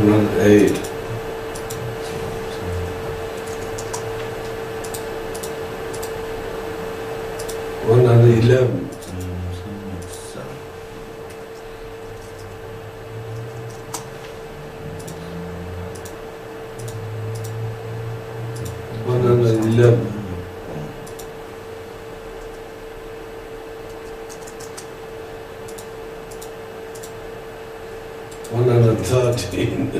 108. 111. 111. 113.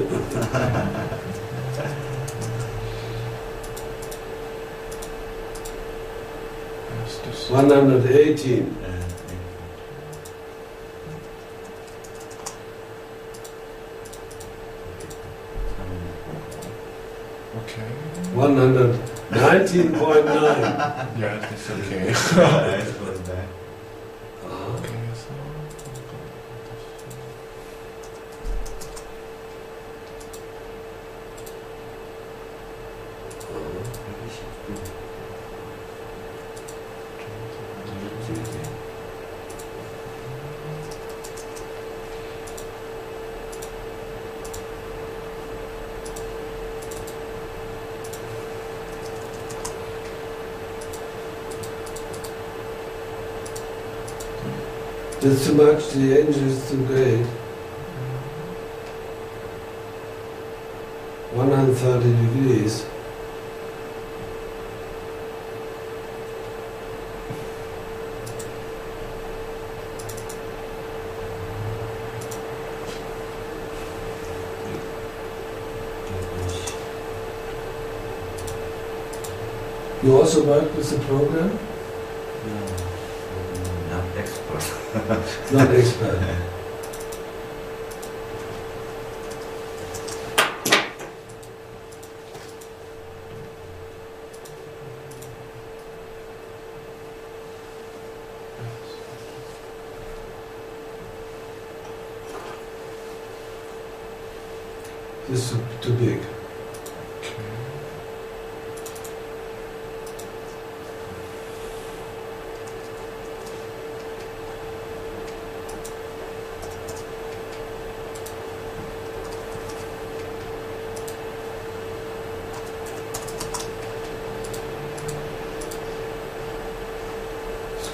118. 119.9. Yeah, it's okay. That's too much, the angel is too great. 130 degrees. You also work with the program? Not expert. Not expert. This is too big.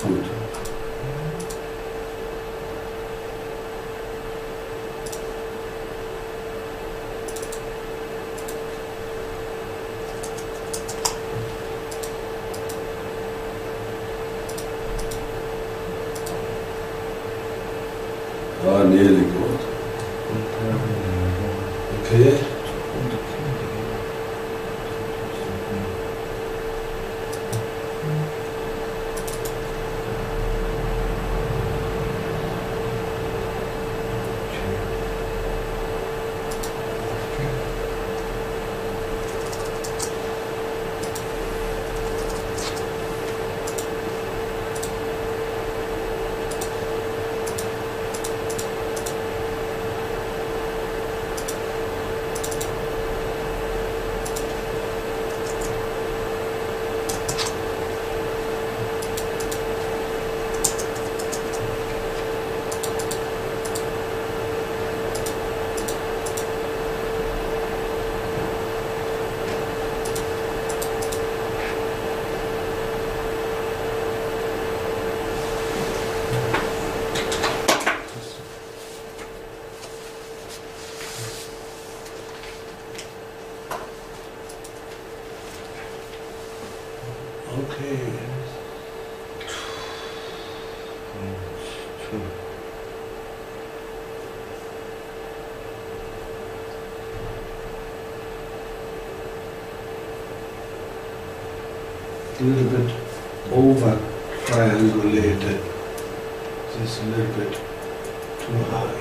Gut. Oh, nearly good. Okay. Okay. A little bit over triangulated. This is a little bit too high.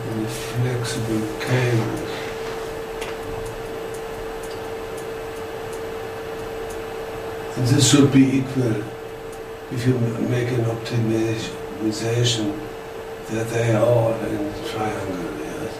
And the flexible canvas. And this should be equal if you make an optimization that they are all in triangle, yes.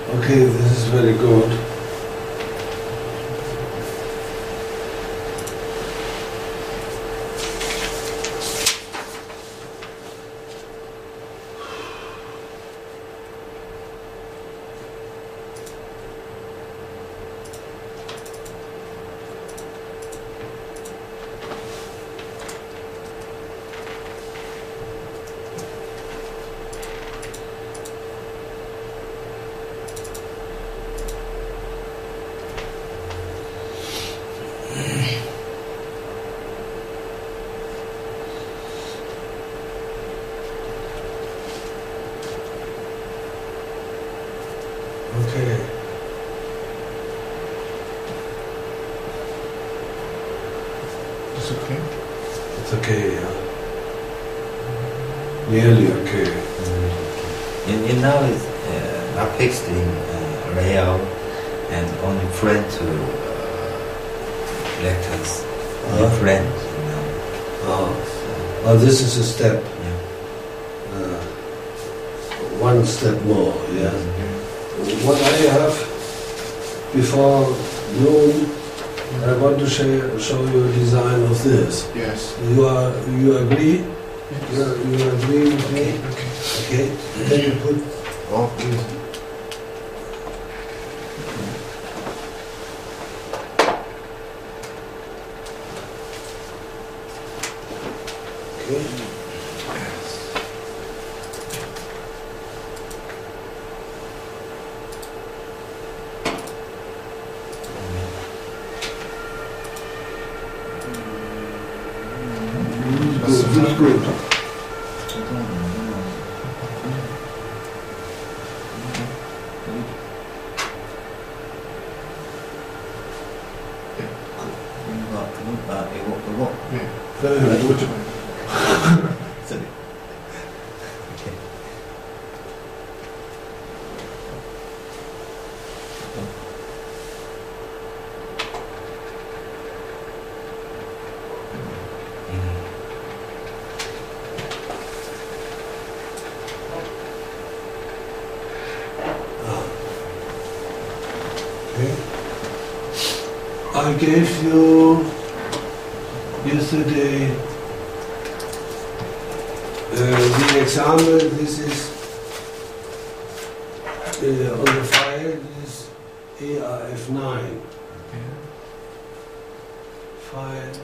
Okay, this is very good. Okay. It's okay. It's okay, yeah. Nearly okay. And now it's not fixed in layout and only friend to lectures. Only friend, you know. Oh. So, Well, this is a step. yeah. One step more, yeah. What I have before noon, I want to show you a design of this. Yes. You agree? You agree with me? Okay. Okay. Then you put. Oh, please. Okay. Good. 이거. 네. Very good. Sorry. Okay. I gave you yesterday the example. This is on the file. This is ARF9 file.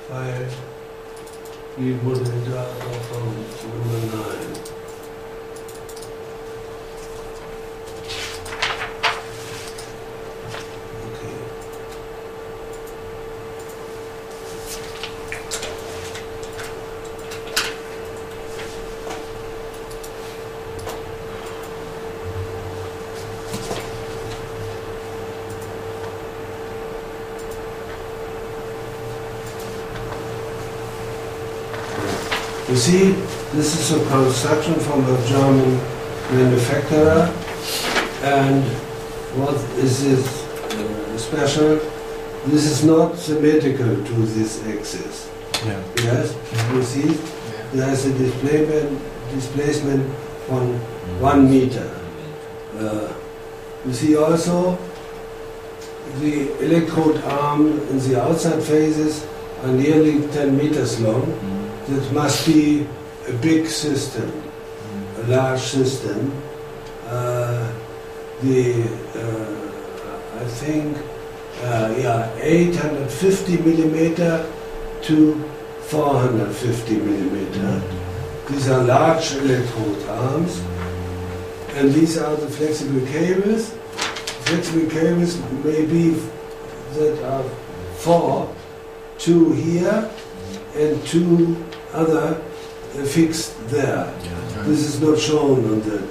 File. We put it from number 9. You see, this is a construction from a German manufacturer, and what is this special? This is not symmetrical to this axis. Yeah. Yes, you see, there is a displacement on 1 meter. You see also the electrode arm in the outside phases are nearly 10 meters long. That must be a big system, a large system. I think, 850 millimeter to 450 millimeter. These are large electrode arms, and these are the flexible cables. Flexible cables may be that are 4, 2 here, and 2 other fixed there. This is not shown on that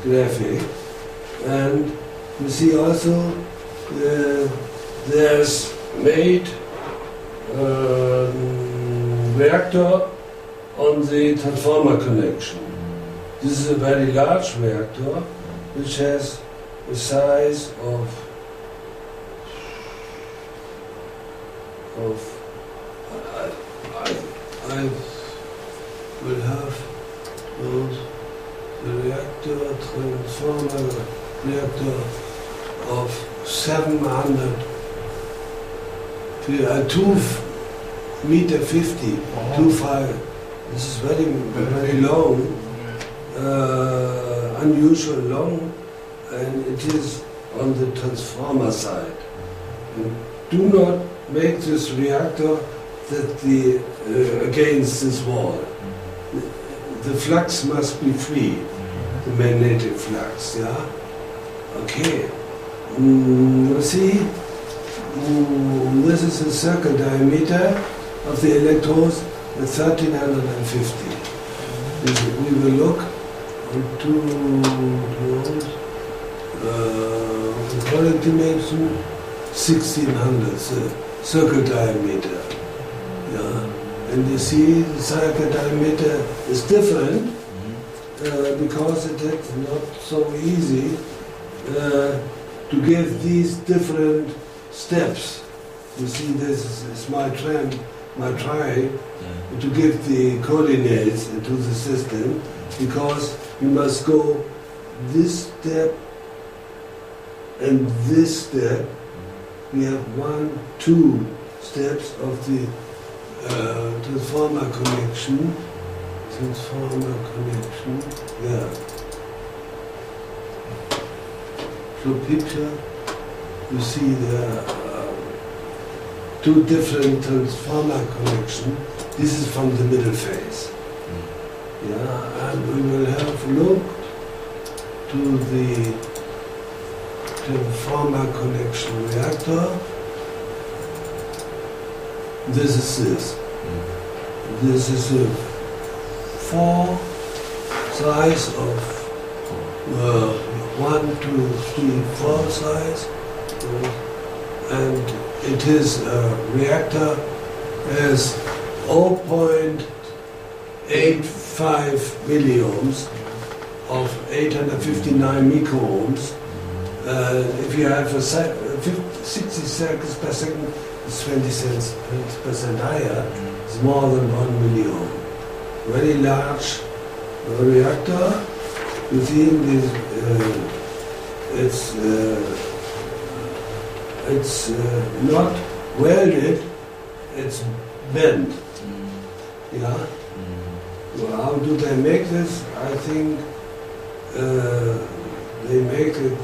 graphic. And you see also there's made reactor on the transformer connection. This is a very large reactor which has a size of I will have those the reactor. reactor, transformer reactor of 700, 2.50 m, 2.5. This is very long, unusual long, and it is on the transformer side. And do not make this reactor against this wall. The flux must be free, the magnetic flux, yeah? Okay. See, this is the circle diameter of the electrodes at 1350. We will look on two dimension 1600, circle diameter. Yeah. And you see the circle diameter is different because it is not so easy to give these different steps. You see, this is my try to give the coordinates into the system, because you must go this step and this step. We have 1, 2 steps of the transformer connection. Yeah. So picture, you see the two different transformer connection. This is from the middle phase. Yeah, and we will have a look to the transformer connection reactor. This is this. This is a 4 size of 1, 2, 3, 4 size, and it is a reactor as 0.85 milliohms of 859 microohms. If you have a 60 cycles per second, it's 20% higher. It's more than 1 million. Very large reactor. You see, it's not welded. It's bent. Yeah. Well, how do they make this? I think they make it.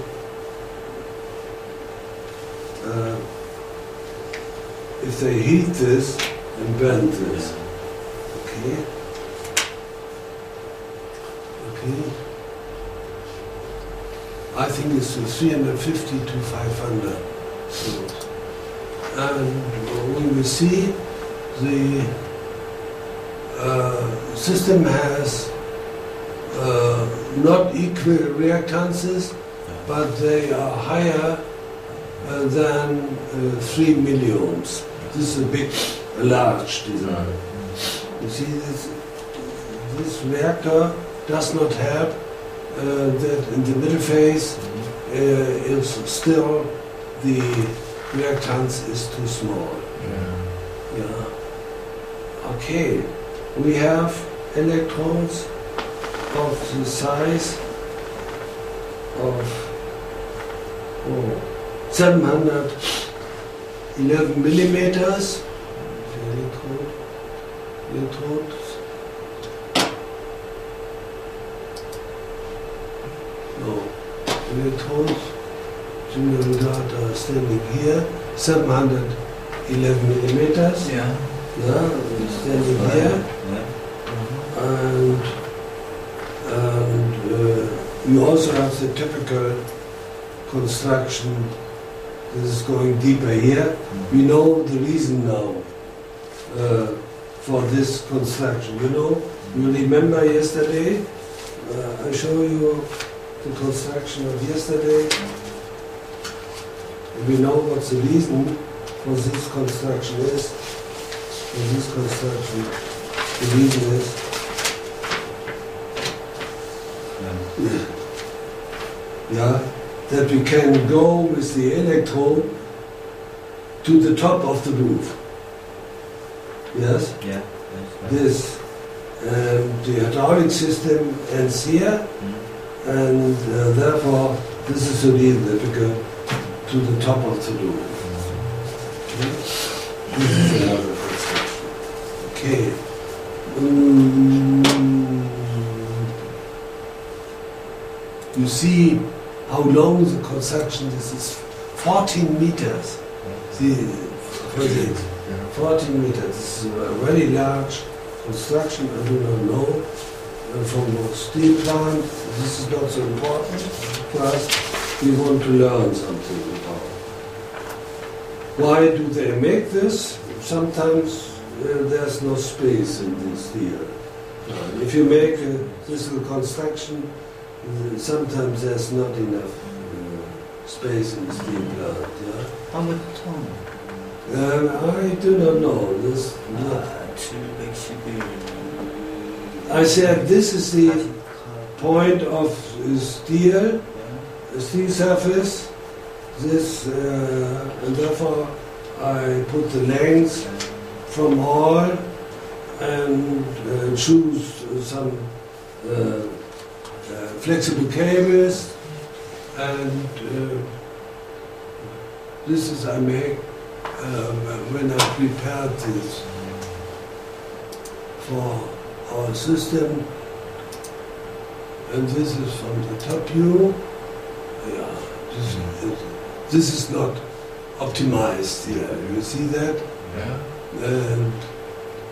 If they heat this and bend this, okay. I think it's 350 to 500. And when we see the system has not equal reactances, but they are higher than 3 milliohms. This is a large design. You see, this reactor does not help that in the middle phase is still the reactance is too small. Yeah. Okay, we have electrons of the size of 711 millimeters. Electrodes. No, electrons. General data standing here. 711 millimeters. Yeah. Yeah, standing here. And you also have the typical construction. This is going deeper here. We know the reason now for this construction. You remember yesterday? I show you the construction of yesterday. We know what the reason for this construction is. For this construction, the reason is that we can go with the electrode to the top of the roof. Yes? Yeah. This, the hydraulic system ends here, and therefore this is the reason that we go to the top of the loop. Okay? This is another construction. Okay. You see how long the construction is. It's 14 meters. See, what is it? 14 meters. This is a very large construction. I do not know. From a steel plant, this is not so important for us. We want to learn something about. Why do they make this? Sometimes there's no space in this steel. If you make this construction, sometimes there's not enough space in the steel plant. Yeah? How much ton? I do not know. This. I said this is the point of steel surface. This and therefore I put the length from all and choose some flexible cables, and this is I make when I prepared this for our system, and this is from the top view. Yeah, this is not optimized here. You see that? Yeah. And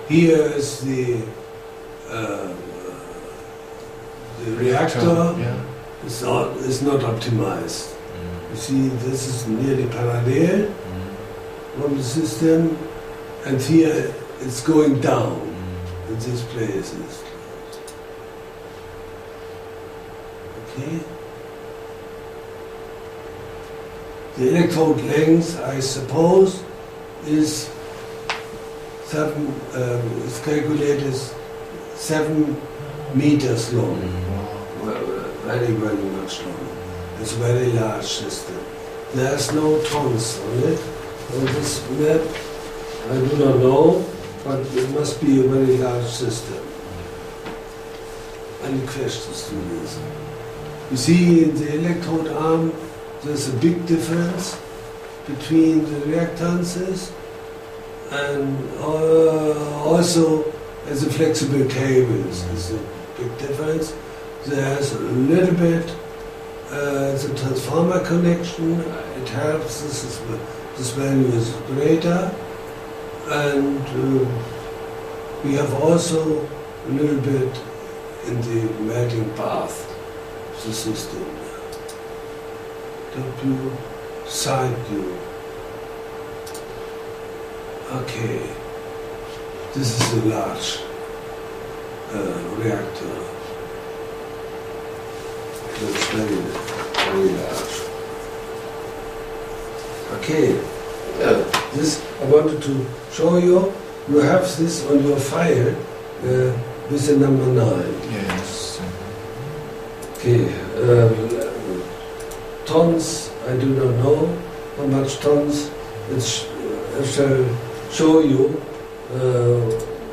here is the reactor. Yeah. It's not optimized. You see, this is nearly parallel from the system, and here it's going down in these places. Okay. The electrode length, I suppose, is is calculated 7 meters long. Well, very, very much long. It's a very large system. There's no tons on it. On this map, I do not know, but it must be a very large system. Any questions to this? You see, in the electrode arm, there's a big difference between the reactances, and also as the flexible cables. There's a big difference. There's a little bit the transformer connection. It helps. This value is greater, and we have also a little bit in the melting path of the system. Top view, side view. Okay, this is a large reactor. It's very, very large. Okay, this I wanted to show you. You have this on your file with the number 9. Yes. Okay, tons, I do not know how much tons. I shall show you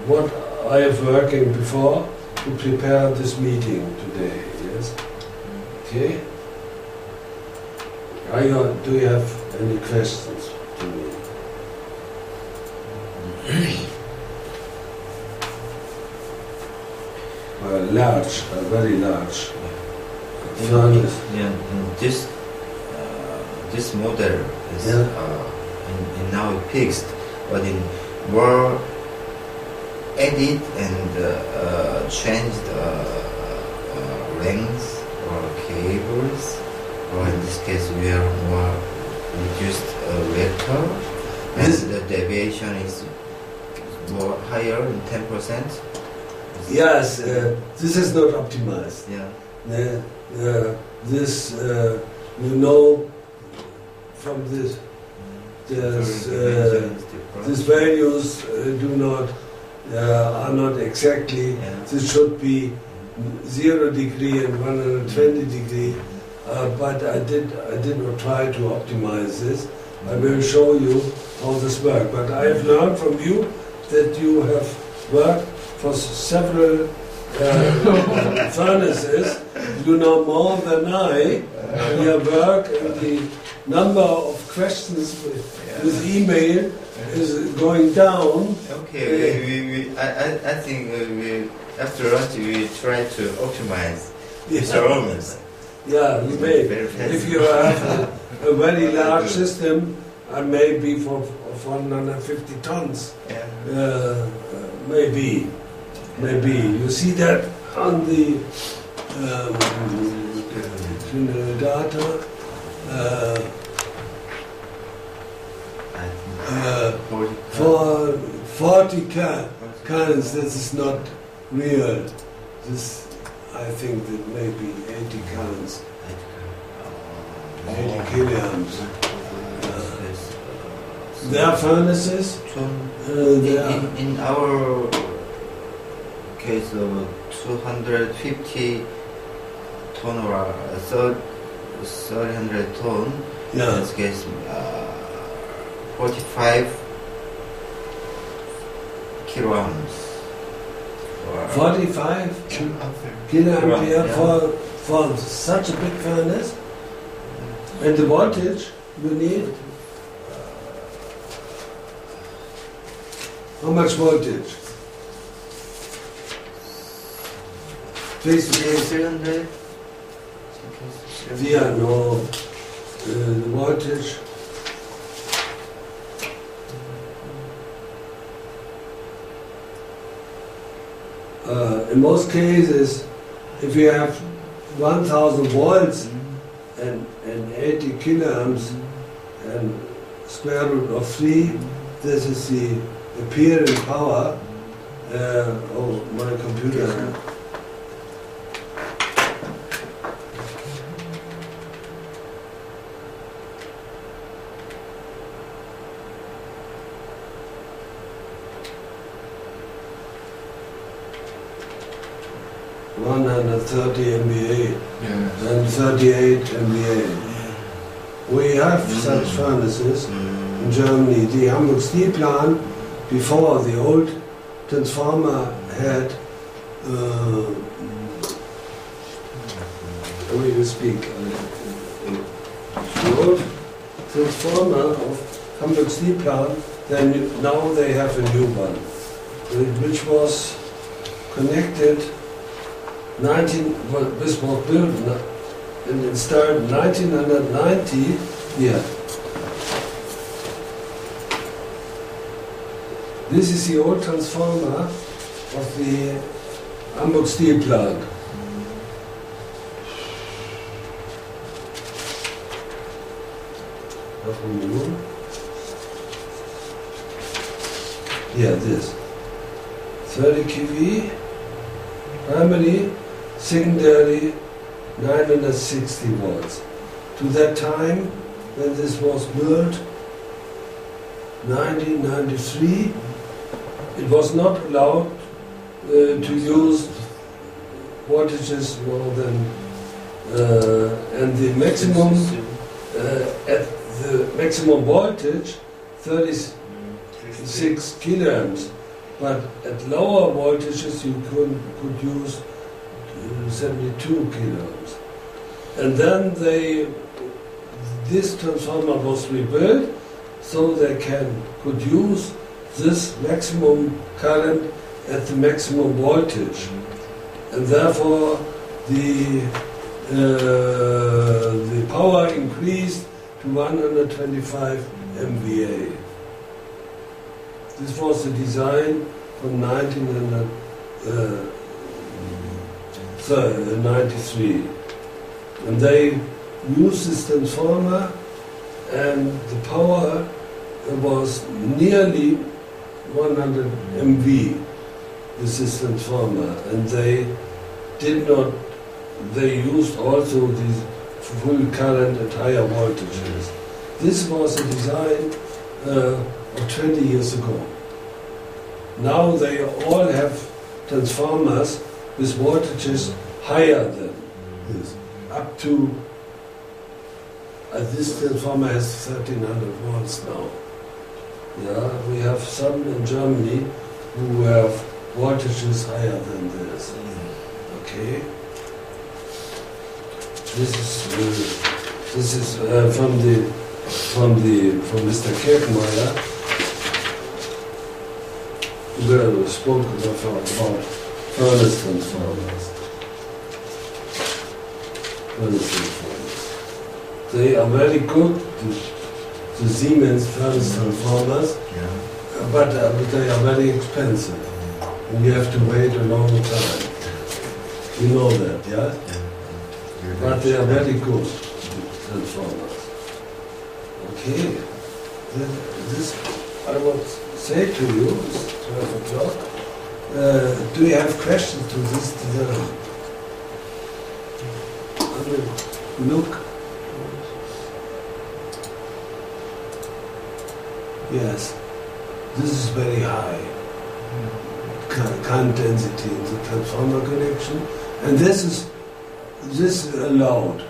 what I have working before to prepare this meeting today. Yes. Okay. Do you have any questions to me? Large, very large. Furnace. Yeah, and this model is now fixed, but in were edit and changed lengths or cables, or in this case we are more reduced reactor, and the deviation is more higher than 10%. Yes, this is not optimized. Yeah. This, you know, from this, these values are not exactly. Yeah. This should be 0 degree and 120 degree. But I did not try to optimize this. I will show you how this works. But I have learned from you that you have worked for several furnaces, you know more than I. Your work and the number of questions with email is going down. Okay, I think we after lunch we try to optimize Yeah. performance. Yeah, you may. Very fast. If you have a very large system, maybe for 150 tons, maybe. You see that on the data. For 40 cans, this is not real. This, I think that maybe 80 cans, 80 kilograms. There are furnaces. In our case, 250 ton or 300 ton. In this case, 45 kilograms. 45 kiloampere for such a big furnace, and the voltage you need. How much voltage? 300. Yeah, no. The voltage. In most cases, if you have 1000 volts and 80 kiloamps and square root of 3, this is the apparent power. My computer. MVA and 38 MVA. We have such furnaces in Germany. The Hamburg steel plant, before the old transformer had, we will speak. The old transformer of Hamburg steel plant, now they have a new one, which was connected. This was built and installed in 1990. Yeah. This is the old transformer of the Hamburg steel plant. Yeah, this 30 kV. Primary, secondary, 960 volts. To that time, when this was built, 1993, it was not allowed to use voltages more than, and the maximum, at the maximum voltage, 36 kiloamps. But at lower voltages you could use 72 kiloamps. And then this transformer was rebuilt so they could use this maximum current at the maximum voltage. And therefore the power increased to 125 MVA. This was the design from 1993. And they used this transformer, and the power was nearly 100 MV with this transformer. And they used also the full current at higher voltages. This was a design of 20 years ago. Now they all have transformers with voltages higher than this, up to, this transformer has 1300 volts now. Yeah, we have some in Germany who have voltages higher than this. Okay. This is from Mr. Kirchmeier. We spoke about furnace transformers. They are very good, the Siemens furnace transformers, but they are very expensive. And you have to wait a long time. You know that, yeah? But they are very good transformers. Okay. This I would say to you, it's 12 o'clock. Do you have questions to this design? Look. Yes. This is very high. Current density in the transformer connection. And this is allowed.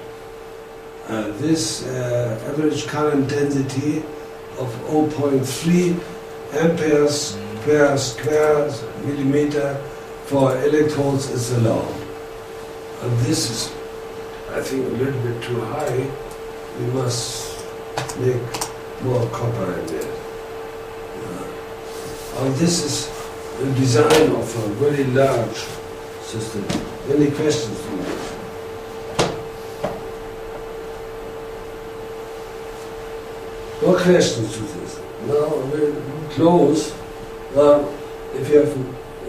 This average current density of 0.3 amperes per square millimeter for electrodes is allowed. And this is, I think, a little bit too high. We must make more copper in there. And this is the design of a very large system. Any questions from this? No questions to this. Now we'll close. If you have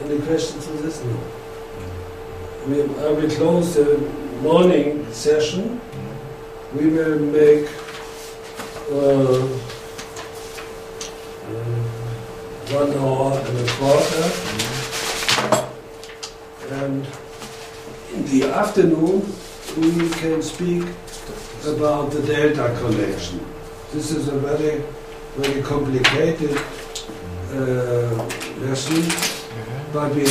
any questions to this, no. I will close the morning session. We will make 1 hour and a quarter. And in the afternoon, we can speak about the delta connection. This is a very, very complicated lesson, but we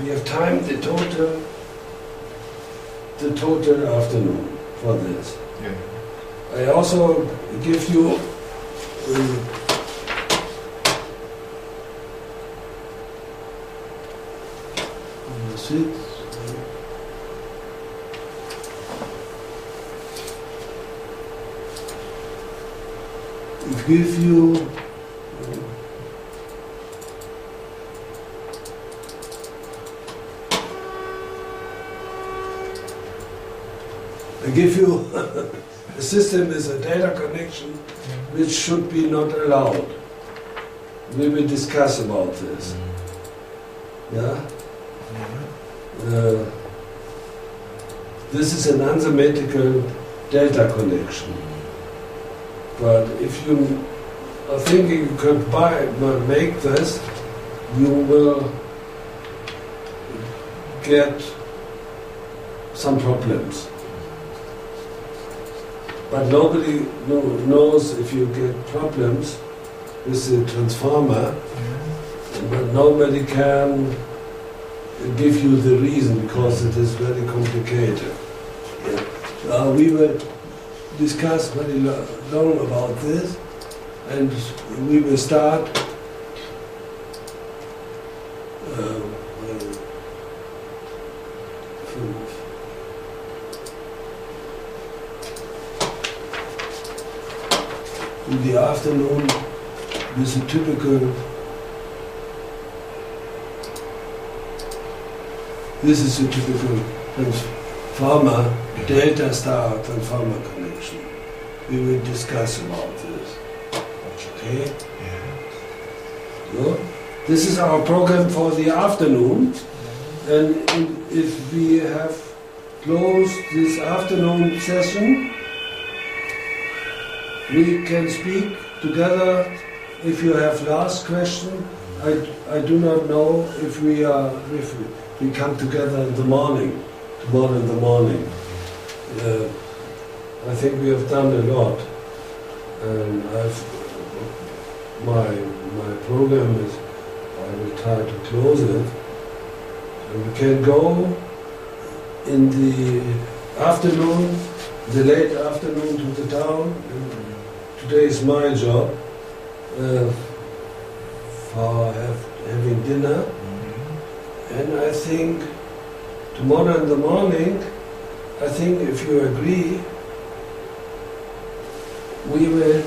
have time the total afternoon for this. I also give you I give you a system is a data connection which should be not allowed. We will discuss about this. Yeah? This is an unsymmetrical delta connection. But if you are thinking you could make this, you will get some problems. But nobody knows if you get problems with the transformer, but nobody can give you the reason because it is very complicated. Yeah. We will discuss very long about this, and we will start in the afternoon with a typical. This is a typical transformer, delta star transformer connection. We will discuss about this. Okay? So, this is our program for the afternoon. And if we have closed this afternoon session, we can speak together. If you have last question, I do not know if we come together in the morning, tomorrow in the morning. I think we have done a lot, and my program is, I will try to close it, and we can go in the afternoon, the late afternoon to the town. Today is my job for having dinner. And I think tomorrow in the morning, I think if you agree, we will